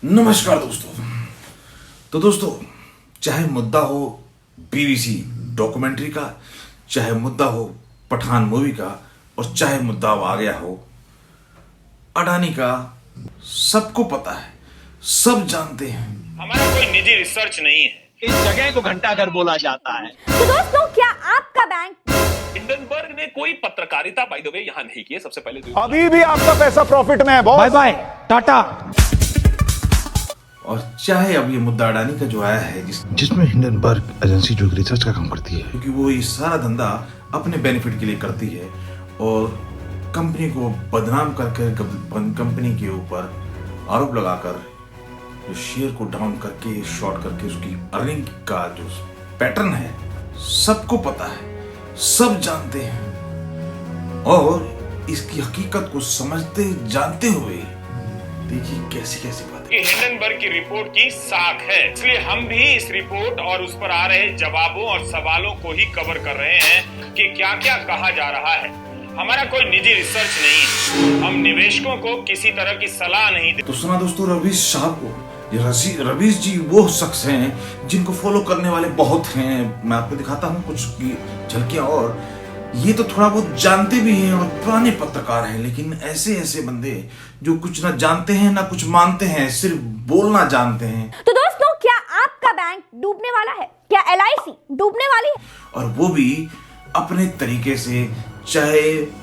नमस्कार दोस्तों। तो दोस्तों, चाहे मुद्दा हो बीबीसी डॉक्यूमेंट्री का, चाहे मुद्दा हो पठान मूवी का, और चाहे मुद्दा आ गया हो अडानी का, सबको पता है, सब जानते हैं। हमारा कोई निजी रिसर्च नहीं है। इस जगह को घंटाघर बोला जाता है। तो दोस्तों, क्या आपका बैंक हिंडनबर्ग ने कोई पत्रकारिता बाय द वे यहाँ नहीं की है। सबसे पहले तो अभी भी आपका पैसा प्रॉफिट में है बॉस। Bye bye Tata. और चाहे अब ये मुद्दा अडानी का जो आया है, जिसमें हिंडनबर्ग एजेंसी जो रिसर्च का काम करती है, क्योंकि वो ये सारा धंधा अपने बेनिफिट के लिए करती है और कंपनी को बदनाम करके कंपनी के ऊपर आरोप लगाकर जो शेयर को डाउन करके शॉर्ट करके उसकी अर्निंग का जो पैटर्न है सबको पता है, सब जानते हैं। और इसकी हकीकत को समझते जानते हुए देखिए कैसी कैसी बातें। ये हिंडनबर्ग की रिपोर्ट की साख है, इसलिए हम भी इस रिपोर्ट और उस पर आ रहे जवाबों और सवालों को ही कवर कर रहे हैं कि क्या क्या कहा जा रहा है। हमारा कोई निजी रिसर्च नहीं है, हम निवेशकों को किसी तरह की सलाह नहीं देते। तो सुना दोस्तों, रवीश साहब को, रवीश जी वो शख्स हैं जिनको फॉलो करने वाले बहुत हैं। मैं आपको दिखाता हूँ कुछ की झलकियां। और ये तो थोड़ा बहुत जानते भी हैं और पुराने पत्रकार हैं, लेकिन ऐसे ऐसे बंदे जो कुछ ना जानते हैं ना कुछ मानते हैं, सिर्फ बोलना जानते हैं। तो दोस्तों, क्या आपका बैंक डूबने वाला है? क्या एलआईसी डूबने वाली है? और वो भी अपने तरीके से, चाहे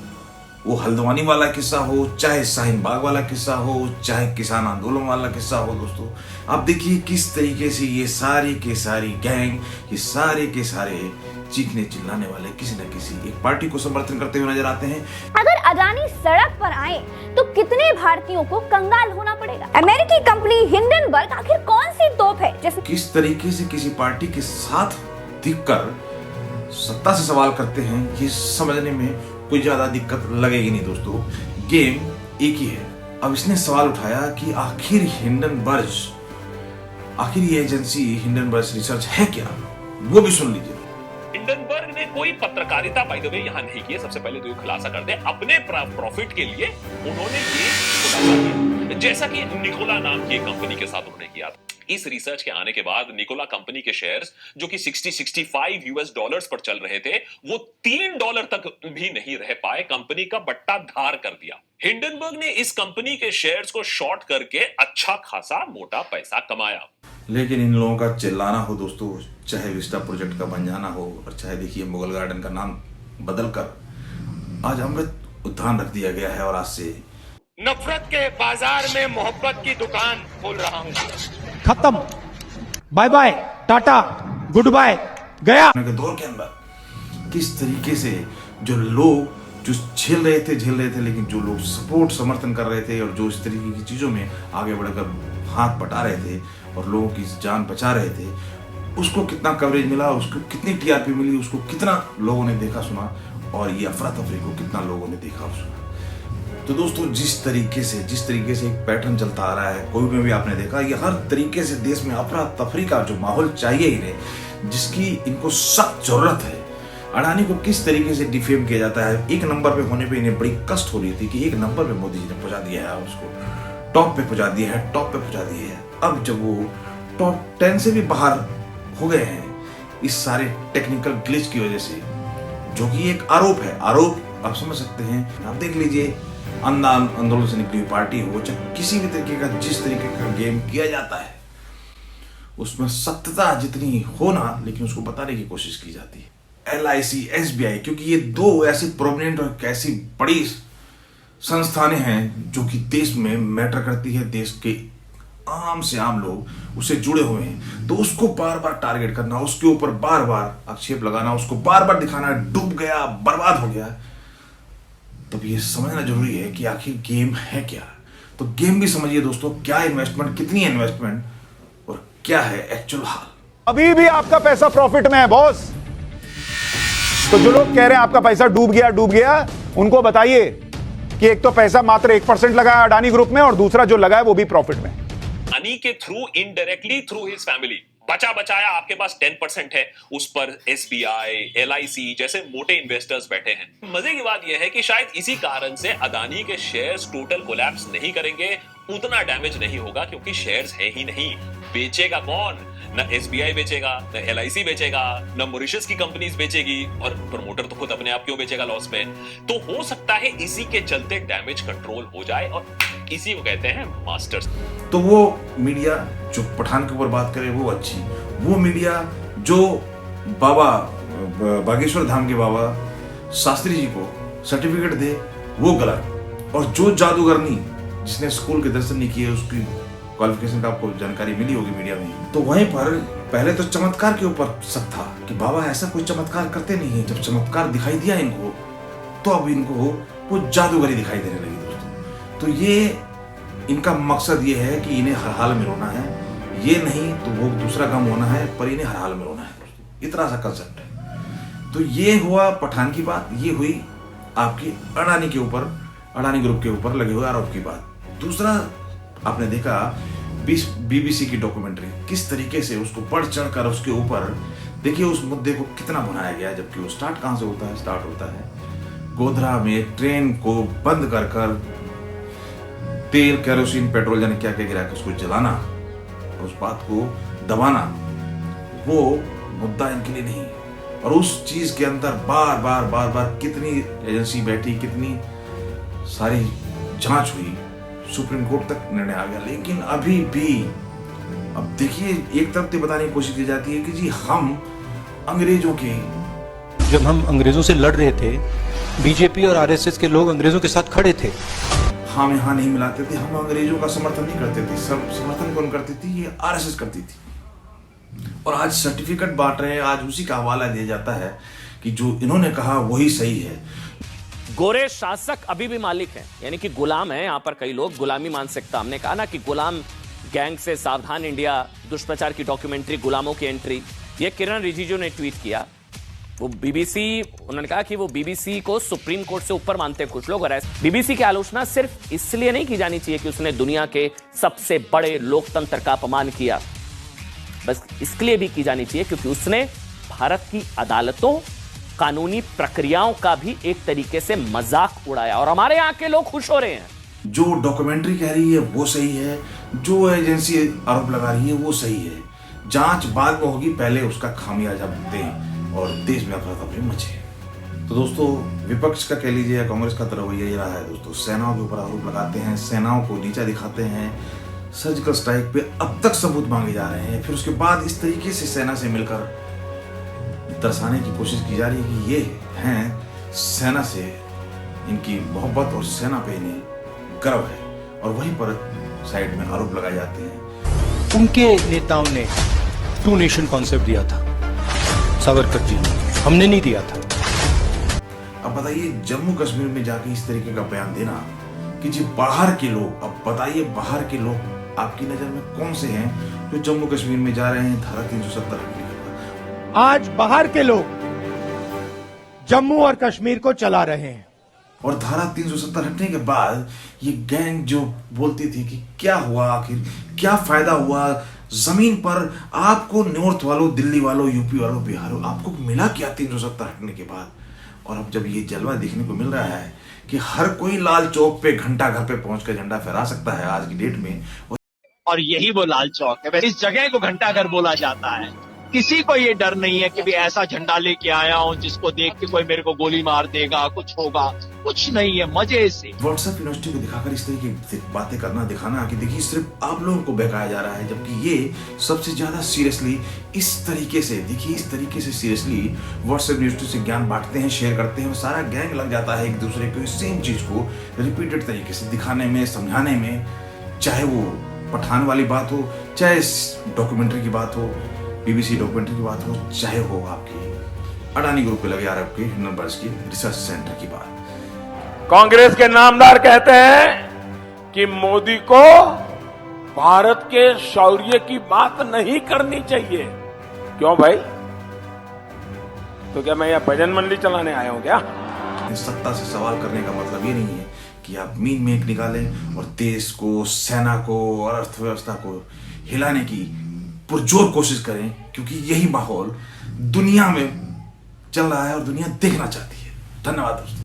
वो हल्द्वानी वाला किस्सा हो, चाहे शाहीन बाग वाला किस्सा हो, चाहे किसान आंदोलन वाला किस्सा हो। दोस्तों, आप देखिए किस तरीके से ये सारी के सारी गैंग, ये सारे के सारे चीखने चिल्लाने वाले किसी न किसी एक पार्टी को समर्थन करते हुए नजर आते हैं। अगर अडानी सड़क पर आए तो कितने भारतीयों को कंगाल होना पड़ेगा? अमेरिकी कंपनी हिंडनबर्ग आखिर कौन सी तोप है जिसमें किस तरीके से किसी पार्टी के साथ दिखकर सत्ता से सवाल करते हैं, ये समझने में कोई ज्यादा दिक्कत लगेगी नहीं। दोस्तों, गेम एक ही है। अब इसने सवाल उठाया कि आखिर ये एजेंसी हिंडनबर्ग रिसर्च है क्या, वो भी सुन लीजिए। हिंडनबर्ग ने कोई पत्रकारिता बाय द वे यहाँ नहीं की है। सबसे पहले तो ये खुलासा कर दे, अपने प्रॉफिट के लिए उन्होंने ये खुलासा किया, जैसा कि निकोला नाम की कंपनी के साथ उन्होंने किया था। इस रिसर्च के आने के बाद निकोला कंपनी के शेयर्स जो कि 60-65 यूएस डॉलर्स पर चल रहे थे, वो $3 तक भी नहीं रह पाए। कंपनी का बट्टा धार कर दिया। हिंडनबर्ग ने इस कंपनी के शेयर्स को शॉर्ट करके अच्छा खासा मोटा पैसा कमाया। लेकिन इन लोगों का चिल्लाना हो दोस्तों, चाहे विस्टा प्रोजेक्ट का बन जाना हो, और चाहे देखिए मुगल गार्डन का नाम बदलकर आज अमृत उद्यान रख दिया गया है, और आज से नफरत के बाजार में मोहब्बत की दुकान खोल रहा हूं। खत्म। Bye bye tata goodbye गया। के दौर के अंदर किस तरीके से जो लोग जो झेल रहे थे, लेकिन जो लोग सपोर्ट समर्थन कर रहे थे और जो इस तरीके की चीजों में आगे बढ़कर हाथ बटा रहे थे और लोगों की जान बचा रहे थे, उसको कितना कवरेज मिला, उसको कितनी टीआरपी मिली, उसको कितना लोगों ने देखा सुना, और ये अफरा तफरी को कितना लोगों ने देखा और सुना। तो दोस्तों, जिस तरीके से एक पैटर्न चलता आ रहा है, कोविड में भी आपने देखा, ये हर तरीके से देश में अफरा तफरी का जो माहौल चाहिए इन्हें, जिसकी इनको सख्त जरूरत है। अडानी को किस तरीके से डिफेम किया जाता है, एक नंबर पे होने पे इन्हें बड़ी कष्ट हो रही थी कि एक नंबर पे मोदी जी ने पहुंचा दिया है, उसको टॉप पे पहुंचा दिया है। अब जब वो टॉप 10 से भी बाहर हो गए हैं इस सारे टेक्निकल ग्लिच की वजह से, जो कि एक आरोप है, आप समझ सकते हैं। आप देख लीजिए, आंदोलन से निकली पार्टी हो, चाहे किसी भी तरीके का जिस तरीके का गेम किया जाता है, उसमें सत्यता जितनी हो ना, लेकिन उसको बताने की कोशिश की जाती है। एलआईसी, एसबीआई, क्योंकि ये दो ऐसे प्रोमिनेंट और ऐसी बड़ी संस्थानें हैं जो कि देश में मैटर करती है, देश के आम से आम लोग उससे जुड़े हुए हैं। तो उसको बार बार टारगेट करना, उसके ऊपर बार बार आक्षेप लगाना, उसको बार बार दिखाना डूब गया, बर्बाद हो गया, तब ये समझना जरूरी है कि आखिर गेम है क्या। तो गेम भी समझिए दोस्तों, क्या इन्वेस्टमेंट, कितनी इन्वेस्टमेंट, और क्या है एक्चुअल हाल। अभी भी आपका पैसा प्रॉफिट में है बॉस। तो जो लोग कह रहे हैं आपका पैसा डूब गया, उनको बताइए कि एक तो पैसा मात्र 1% लगा है अडानी ग्रुप में, और दूसरा जो लगा है वो भी प्रॉफिट में। अडानी के through, indirectly through his family, बचा बचाया आपके पास 10% है, उस पर एसबीआई, एलआईसी जैसे मोटे इन्वेस्टर्स बैठे हैं। मजे की बात यह है कि शायद इसी कारण से अडानी के शेयर्स टोटल कोलैप्स नहीं करेंगे, उतना डैमेज नहीं होगा, क्योंकि शेयर्स है ही नहीं। बेचेगा कौन? ना एसबीआई बेचेगा, ना एलआईसी बेचेगा, ना मॉरिशस की कंपनीज बेचेगी, और प्रमोटर तो खुद अपने आप क्यों बेचेगा लॉस में। तो हो सकता है इसी के चलते डैमेज कंट्रोल हो जाए, और इसी को कहते हैं मास्टर्स। तो वो मीडिया जो पठान के ऊपर बात करे वो अच्छी, वो मीडिया जो बाबा बागेश्वर धाम के बाबा शास्त्री जी को सर्टिफिकेट दे वो गलत, और जो जादूगरनी जिसने स्कूल के दर्शन नहीं किए उसकी क्वालिफिकेशन का आपको जानकारी मिली होगी मीडिया में, तो वहीं पर पहले तो चमत्कार के ऊपर शक था कि बाबा ऐसा कोई चमत्कार करते नहीं है। जब चमत्कार दिखाई दिया इनको तो अब इनको वो जादूगरी दिखाई देने लगी दोस्तों। तो ये इनका मकसद ये है कि इन्हें हर हाल में रोना है, ये नहीं तो वो दूसरा काम होना है, पर इन्हें हर हाल में रोना है दोस्तों, इतना सा कंसेप्ट है। तो ये हुआ पठान की बात, ये हुई आपकी अडानी के ऊपर, अडानी ग्रुप के ऊपर लगे हुए आरोप की बात। दूसरा आपने देखा बीबीसी की डॉक्यूमेंट्री, किस तरीके से उसको बढ़ चढ़ कर उसके ऊपर देखिए उस मुद्दे को कितना बनाया गया, जबकि वो स्टार्ट कहां से होता है? स्टार्ट होता है गोधरा में ट्रेन को बंद कर कर तेल, केरोसिन, पेट्रोल जाने क्या क्या गिरा के उसको जलाना और उस बात को दबाना, वो मुद्दा इनके लिए नहीं। और उस चीज के अंदर बार बार कितनी एजेंसी बैठी, कितनी सारी जांच हुई, सुप्रीम कोर्ट तक निर्णय आ गया, लेकिन अभी भी अब देखिए एक तरफ तो बताने की कोशिश की जाती है कि जी हम अंग्रेजों के, जब हम अंग्रेजों से लड़ रहे थे, बीजेपी और आरएसएस के लोग अंग्रेजों के साथ खड़े थे, हम यहाँ नहीं मिलाते थे, हम अंग्रेजों का समर्थन नहीं करते थे। सब समर्थन कौन करती थी? ये आरएसएस करती थी। और आज सर्टिफिकेट बांट रहे हैं, आज उसी का हवाला दिया जाता है कि जो इन्होंने कहा वही सही है। गोरे शासक अभी भी मालिक हैं, यानी कि गुलाम है। यहां पर कई लोग गुलामी मानसिकता, हमने कहा ना कि गुलाम गैंग से सावधान इंडिया, दुष्प्रचार की डॉक्यूमेंट्री गुलामों की एंट्री, ये किरण रिजिजू ने ट्वीट किया। वो बीबीसी, उन्होंने कहा कि वो बीबीसी को सुप्रीम कोर्ट से ऊपर मानते हैं कुछ लोग, और बीबीसी की आलोचना सिर्फ इसलिए नहीं की जानी चाहिए कि उसने दुनिया के सबसे बड़े लोकतंत्र का अपमान किया, बस इसके लिए भी की जानी चाहिए क्योंकि उसने भारत की अदालतों, कानूनी प्रक्रियाओं का भी एक तरीके से मजाक उड़ाया, और हमारे यहां के लोग खुश हो रहे हैं। जो डॉक्यूमेंट्री कह रही है वो सही है, जो एजेंसी आरोप लगा रही है वो सही है। जांच बाद में होगी, पहले उसका खामियाजा दें और देश में अफरा-तफरी मचे। तो दोस्तों विपक्ष का कह लीजिए या कांग्रेस का रवैया ये रहा है दोस्तों, सेनाओं के ऊपर आरोप लगाते हैं, सेनाओं को नीचा दिखाते हैं, सर्जिकल स्ट्राइक पे अब तक सबूत मांगे जा रहे हैं, फिर उसके बाद इस तरीके से सेना से मिलकर दर्शाने की कोशिश की जा रही है कि ये हैं सेना से इनकी मोहब्बत और सेना पे इन्हें गर्व है, और वहीं पर साइड में आरोप लगाए जाते हैं। उनके नेताओं ने टू नेशन कॉन्सेप्ट दिया था सावरकर जी ने, हमने नहीं दिया था। अब बताइए जम्मू कश्मीर में जाके इस तरीके का बयान देना कि जी बाहर के लोग, अब बताइए बाहर के लोग आपकी नजर में कौन से हैं जो जम्मू कश्मीर में जा रहे हैं धारा 370 हटने के बाद? आज बाहर के लोग जम्मू और कश्मीर को चला रहे हैं, और धारा 370 हटने के बाद ये गैंग जो बोलती थी कि क्या हुआ, आखिर क्या फायदा हुआ, जमीन पर आपको नॉर्थ वालों, दिल्ली वालों, यूपी वालों, बिहार वालों, आपको मिला क्या 370 हटने के बाद? और अब जब ये जलवा देखने को मिल रहा है कि हर कोई लाल चौक पे घंटा घर पे पहुंचकर झंडा फहरा सकता है आज की डेट में, और यही वो लाल चौक है। इस जगह को घंटाघर बोला जाता है। किसी को ये डर नहीं है कि भी ऐसा झंडा लेके आया हूं जिसको देख के कोई मेरे को गोली मार देगा, कुछ होगा, कुछ नहीं है, मजे से। व्हाट्सएप यूनिवर्सिटी को दिखाकर इस तरीके की बातें करना, दिखाना कि देखिए सिर्फ आप लोगों को बहकाया जा रहा है, जबकि ये सबसे ज्यादा सीरियसली इस तरीके से, देखिए इस तरीके से सीरियसली व्हाट्सएप यूनिवर्सिटी से ज्ञान बांटते हैं, शेयर करते हैं, और सारा गैंग लग जाता है एक दूसरे को सेम चीज को रिपीटेड तरीके से दिखाने में, समझाने में, चाहे वो पठान वाली बात हो, चाहे डॉक्यूमेंट्री की बात हो, बीबीसी डॉक्यूमेंट्री की बात हो, चाहे हो आपकी अडानी ग्रुप पे लगे आरोप की हिंडनबर्ग की रिसर्च सेंटर की बात। कांग्रेस के नामदार कहते हैं कि मोदी को भारत के शौर्य की बात नहीं करनी चाहिए। क्यों भाई? तो क्या मैं यहाँ भजन मंडली चलाने आया हूं क्या? सत्ता से सवाल करने का मतलब ये नहीं है कि आप मीन मेक निकालें और देश को, सेना को और अर्थव्यवस्था को हिलाने की पुरजोर कोशिश करें, क्योंकि यही माहौल दुनिया में चल रहा है और दुनिया देखना चाहती है। धन्यवाद दोस्तों।